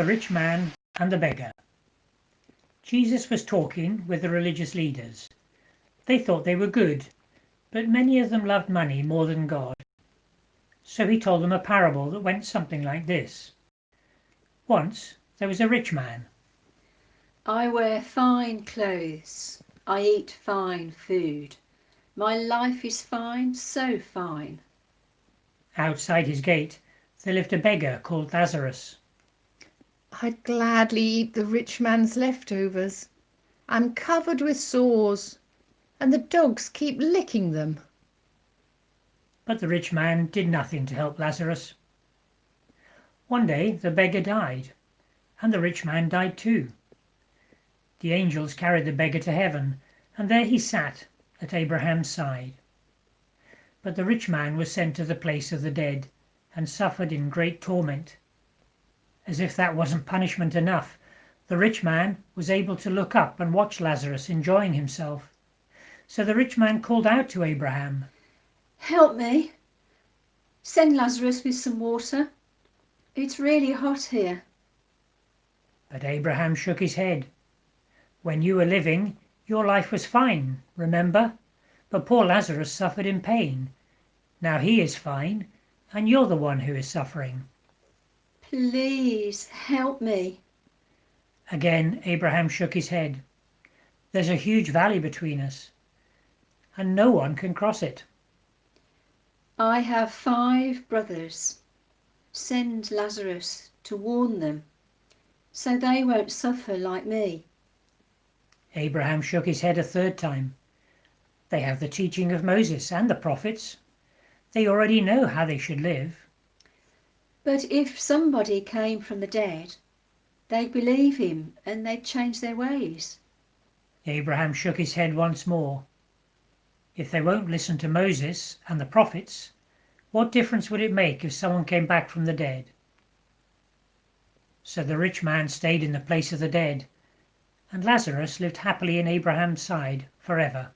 The rich man and the beggar. Jesus was talking with the religious leaders. They thought they were good, but many of them loved money more than God. So he told them a parable that went something like this. Once there was a rich man. I wear fine clothes. I eat fine food. My life is fine, so fine. Outside his gate there lived a beggar called Lazarus. I'd gladly eat the rich man's leftovers. I'm covered with sores, and the dogs keep licking them. But the rich man did nothing to help Lazarus. One day the beggar died, and the rich man died too. The angels carried the beggar to heaven, and there he sat at Abraham's side. But the rich man was sent to the place of the dead, and suffered in great torment. As if that wasn't punishment enough, the rich man was able to look up and watch Lazarus enjoying himself. So the rich man called out to Abraham, Help me. Send Lazarus with some water. It's really hot here. but Abraham shook his head. When you were living, your life was fine, remember? But poor Lazarus suffered in pain. Now he is fine, and you're the one who is suffering. Please help me. Again Abraham shook his head. There's a huge valley between us, and no one can cross it. I have 5 brothers. Send Lazarus to warn them, so they won't suffer like me. Abraham shook his head a third time. They have the teaching of Moses and the prophets. They already know how they should live. But if somebody came from the dead, they'd believe him and they'd change their ways. Abraham shook his head once more. If they won't listen to Moses and the prophets, what difference would it make if someone came back from the dead? So the rich man stayed in the place of the dead, and Lazarus lived happily in Abraham's side forever.